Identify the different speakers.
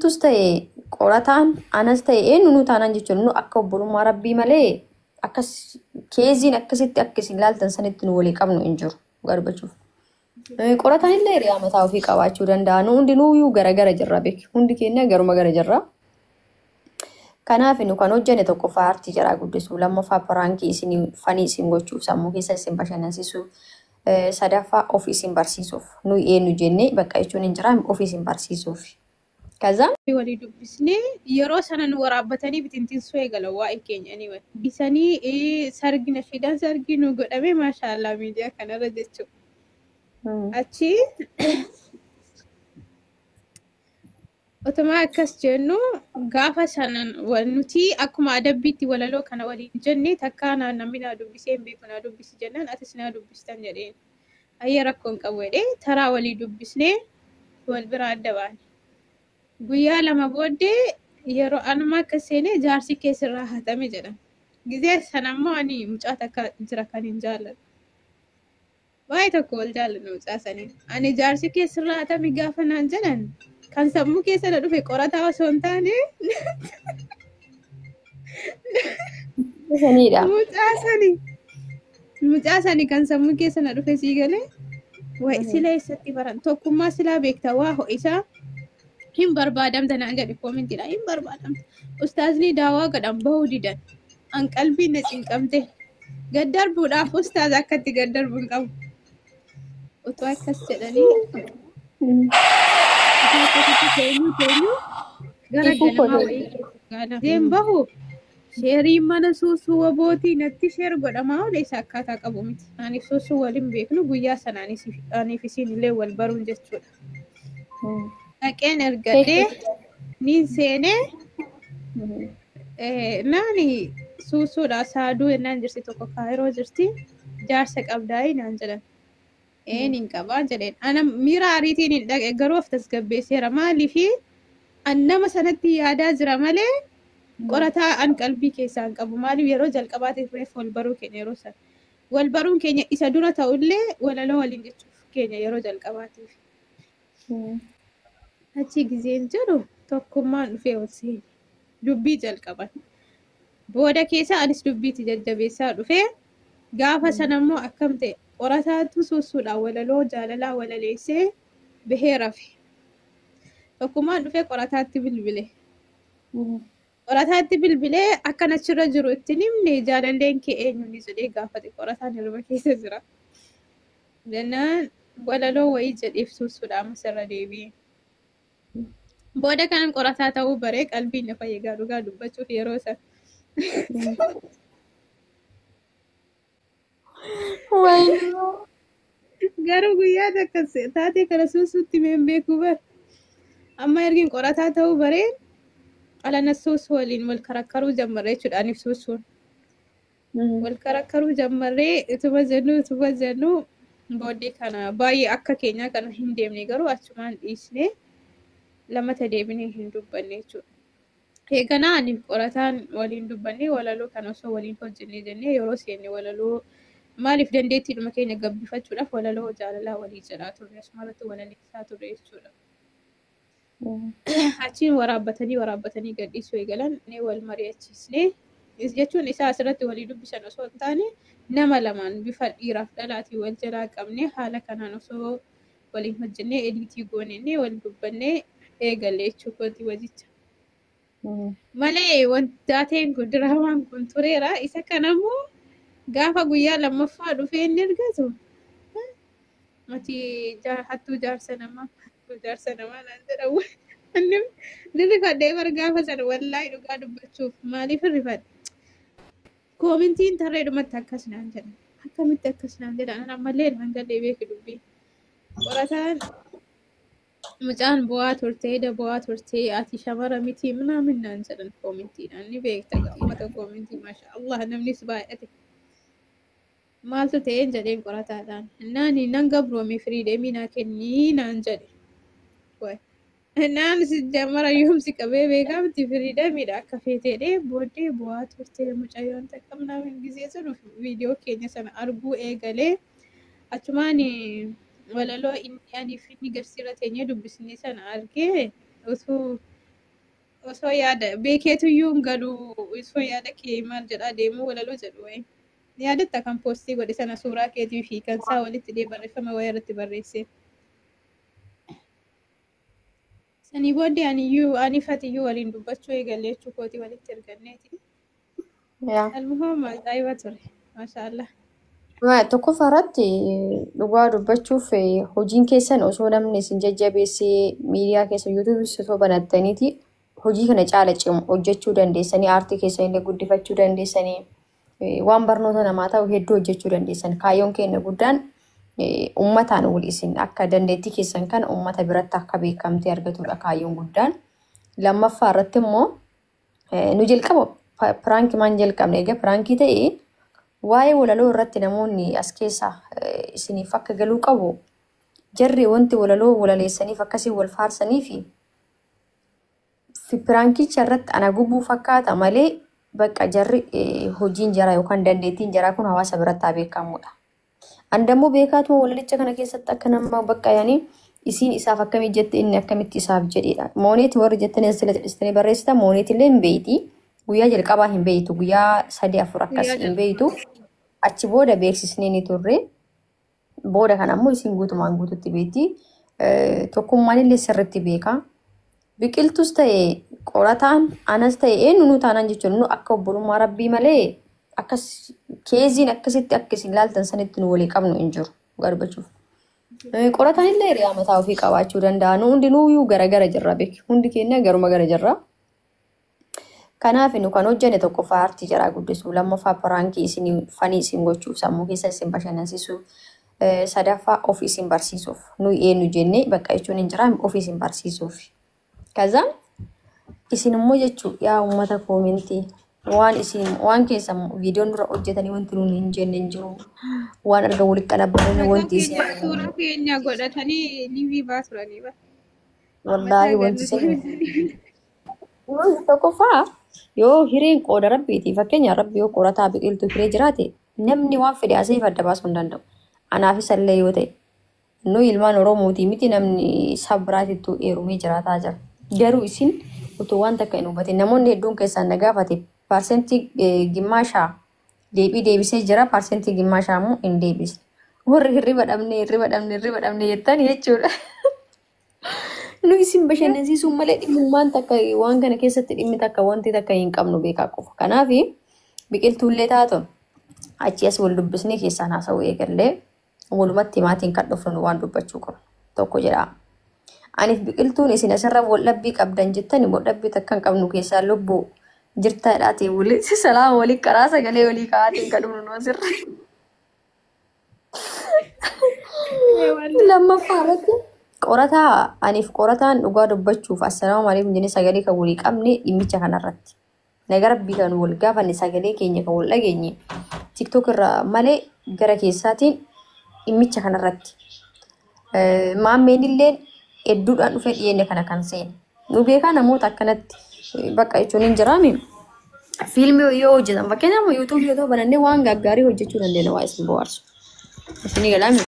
Speaker 1: Tuste qorataan anas ta'e eenyu taanaan jechuun nu akka obbolummaa rabbii malee akkas keeziin akkasitti akkasiin ilaaltan sanitti nu walii qabnu hin jiru garbachuuf. Qorataan illee hiriyaa mataa ofii qabaachuu danda'a. Nu hundinuu gara jirra beeku. Hundi keenya garuma gara jirra. Kanaaf nu kan hojjenne tokkoffaa aartii jaraa guddisuu, lammaffaa piraankii isin fanii isin gochuuf, sammuu keessa isin bashannansiisuu, sadaffaa ofii isin barsiisuuf. Nu eenyu jennee bakka jechuun hin jiraan ofii isin barsiisuuf. Kaza
Speaker 2: walii dubbisnee yeroo sana nu waraabbatanii bitintinsuu eegala waa'ee keenya ni wal bisanii sargi nashiidaan sargi nu godhame maashaallah miidiyaa kanarra jechuudha. Achi otuma akkas jennu gaafa sanan nuti akkuma adabbiitti walaloo kana waliin jennee takkaa namni naa dubbisee hin beeku naa dubbisi jennaan atis naa dubbistan jedheen ayya rakkoon qabu jedhee taraa walii dubbisnee wal bira adda baane. Guyyaa lama booddee yeroo anuma akka seenee jaarsi keessirraa hatame jedhan. Gizee sanammoo ani mucaa takka jira kan hin jaalladhu. Waa'ee tokko wal jaalladhu mucaa sanii. Ani jaarsi keessirraa hatame gaafa naan jedhan kan sammuu keessa na dhufe qorataa osoo hin taane. Mucaa sanii kan sammuu keessa na dhufe sii galee. Waa'ee sila eessatti baran tokkummaa silaa beektaa waa ho'isaa. Hin barbaadamta naan jedhe koomentiidha. Hin barbaadamta. Ustaazni daawaa godhan bahuu didan. An qalbiin na cinqamte. Gaddarbuudhaaf ustaaz akkatti gaddarbuun qabu. Otoo akkas jedhanii. Gara ganamaa wayii. Zeen bahu. Sheeriin mana suusuu wabootii natti sheer godhamaa oole isa akkaataa qabu miti. Ani suusuu waliin beeknu guyyaa sanaanis isiin illee wal baruun jechuudha. Dhaqeen ergadee niin seenee naani suusuudha saaduu ennaan jirti tokko kaayiroo jirti jaarsa qabdaa'ii naan jedhan hin qabaa jedheen ana miira ariitiin hin dhaqe garuu of tasgabbeesseera maaliifi an nama sanatti yaadaa jira malee qorataa an qalbii keessaa hin qabu maaliif yeroo jalqabaatiif wal baruu keenya yeroo sana wal baruun keenya isa dura ta'ullee walaloo waliin jechuuf keenya yeroo jalqabaatiif. Achi gizeen jedhu tokkummaan dhufee ol seene dubbii jalqaban. Booda keessa anis dubbiitti jajjabeessaa dhufee gaafa sanammoo akkam ta'e qorataatu suusuudhaan walaloo jaalalaa walaleessee bahee rafe. Tokkummaan dhufee qorataatti bilbile. Qorataatti bilbilee akkan achirra jiru itti himne jaalalleen kee eenyuun jedhee gaafate qorataan hirma keessa jira. Jennaan walaloo wayii jedheef suusuudhaan masarra deebi'e. Booda kanan qorataa ta'uu baree qalbiin na fayyagaa dhugaa dubbachuuf yeroo sana. Garuu guyyaa takka taatee kana suusuutti meen beekuu bar. Amma ergiin qorataa ta'uu baree qalana suusuu waliin wal karakkaruu jammarree jechuudhaan suusuun. Wal karakkaruu jammarree utuma jennu booddee kana baay'ee akka keenyaa kana hin deemne garuu achumaan dhiisnee. Lamata deebinee hin dubbanne jechuudha. Eeganaa ani qorataan waliin dubbanne walaloo kan osoo waliin hojjennee jennee yeroo seenne walaloo maaliif dandeettiidhuma keenya gabbifachuudhaaf walaloo jaalalaa walii jedhaa turre asumarratti walaleessaa turre jechuudha. Achiin waraabbatanii gadhiisuu eegalan ni wal mari'achiisnee jechuun isaa asirratti walii dubbisan osoo hin taane nama lamaan bifa dhiiraaf dhalaatii wal jalaa qabne haala kanaan osoo waliin hojjennee ediitii goonennee wal dubbannee eegalee jechuudha wajicha. Malee wantaateen kun diraamaan kun tureera isa kanammoo gaafa guyyaa lammaffaa dhufee inni argatu. Ati hattuu jaarsa namaa naan jedhamu. Rifadhee bar gaafa sana wallaahi dhugaa dubbachuuf maaliif rifadhe? Koomintiin tarreedhumatti akkas naan jedhan. Akkamitti akkas naan jedhan ammallee naan galee beeku dubbii. Qorataan mucaan bu'aa turtee ati shamara miti minaamin naan jedhan koomintiidhaan ni beekta gaafata koomintii maashaallah namnis baay'ate. Maaltu ta'een jedheen qorataadhaan naani nan gabroome firiideemii naa kennii naan jedhe. Naan jamara yoomsi qabee beekamti firiideemiidha akka feeteedhee booddee bu'aa turtee mucayyoon takka minaamin gisee jedhu viidiyoo keenya sana arguu eegalee achumaan walaloo inni aniif inni garsiira teenyee dubbisnee sana argee osoo osoo yaada beekeetuyyuu hin galu osoo yaada kee maal jedhaa deemuu walaloo jedhu wayi. Yaadatta kan poostii godhe sana suuraa keetii fi kan isaa walitti dhee barreeffama wayii irratti barreesse. Sanii booddee ani fatiyyuu waliin dubbachuu eegalee jechuu kooti walitti erganneeti. Almuhoo ajaa'iba ture. Maashaallah.
Speaker 1: Tokkoffaa irratti dhugaa dubbachuuf hojiin keessan osoo namni isin jajjabeessee miidiyaa keessa yuutuubii osoo banattaniiti hojii kana caala cimu hojjechuu dandeessanii aartii keessan illee guddifachuu dandeessanii waan barnoota namaa ta'u hedduu hojjechuu dandeessan. Kaayyoon keenya guddaan uummataan wal isin akka dandeettii keessan kana uummata biratti akka beekamtee argatudha kaayyoon guddaan. Lammaffaa irratti immoo nu jalqaba pirankii maan jalqabne egaa pirankii ta'ee waa'ee walaloo irratti namoonni as keessa isiniif akka galuu qabu jarri wanti walaloo walaleessaniif akkasii wal faarsanii fi pirankicha irratti ana gubuu fakkaata malee bakka jarri hojiin jara yookaan dandeettiin jaraa kun hawaasa biratti haa beekamudha. Andammoo beekaatuma walalicha kana keessatti akka nama bakka yaanii isiin isaaf akkamii jette inni akkamitti isaaf jedhedha. Mooneeti warri jettanii sila jedhistanii barreessita mooneeti illee hin beeyti. Guyyaa jalqabaa hin beeytu guyyaa 3-4 akkas hin beeytu. Achi booda beeksisnee ni turre. Booda kanammoo isiin guutumaan guututti beekti. Tokkummaan illee sirriitti beeka. Biqiltuus ta'e qorataan anas ta'e eenyuun taanaan jechuun nu akka obbolummaa rabbii malee akkas keeziin akkasitti akka isin ilaaltan sanitti nu walii qabnu hin jiru garbachuuf. Qorataan illee hiriyaa mataa ofii qabaachuu danda'a. Nu hundinuyyuu gara jirra beeki. Hundi keenya garuma gara jirra. Kanaaf nu kan hojjenne tokkoffaa aartii jaraa guddisuu, lammaffaa pirankii isin fanii isin gochuuf, sammuu keessa isin bashannansiisuu, sadaffaa ofii isin barsiisuuf. Nu eenyu jennee bakka jechuun hin jira ofii isin barsiisuuf. Kazaan isin immoo jechuun yaa uummata koomentii waan keessa viidiyoon dura hojjetanii wanti nuuni hin jenne hin jiru. Waan arga walitti qalabaranii wanti isin.
Speaker 2: Suuraa keenya godhatanii liivii baasuranii ba.
Speaker 1: Wallaahi wanti isin. Tokkoffaa yoo hireen qooda rabbiiti fakkeenya rabbi yoo qorataa biqiltuu firee jiraate namni waan fedhe asii adda baasuu hin danda'u. Anaafis illee yoo ta'e nu ilmaan Oromootii miti namni sabbiraatittuu eerumee jiraataa jira. Garuu isin utuu waan takka hin hubatin namoonni hedduun keessaan na gaafate parsentii gimmaashaa deebisee jira parsentii gimmaashaa immoo hin deebisne. Warri hirriba dhabne jettan jechuudha. Nu isin bashannansiisuun malee dhimmummaan takka waan kana keessatti dhimmi takka wanti takka hin qabnu beekaa qofa. Kanaaf biqiltuullee taatu achi as wal dubbisnee keessaan haasa'uu eegallee walumatti maatiin kan dhufnu waan dubbachuu qabu tokko jedha. Anis biqiltuun isin asirra waldhabbii qabdan jettani waldhabbii takka hin qabnu keessaa lubbuu jirtaadhaati wali salaama walii karaa sagalee walii kaa'aatiin kan dhufnu nu asirra. Lammaffaa irratti qorataa aniif qorataan dhugaa dubbachuuf assalaamu alaikum jennee sagalee kan walii qabne dhimmicha kanarratti. Nagara biikan wal gaafanne sagalee keenya kan wal dhageenye TikTok irraa malee gara keessaatiin dhimmicha kanarratti. Maammeen illee hedduudhaan dhufee dhiyeenya kana kan seene. Nu beekaa namoota akkanatti bakka jechuun hin jiraame. Fiilmii yoo hojjetan fakkeenyaaf yuutuubii yoo ta'u banannee waan gaggaarii hojjechuu dandeenya waa isin bohaarsu. Isin galaami.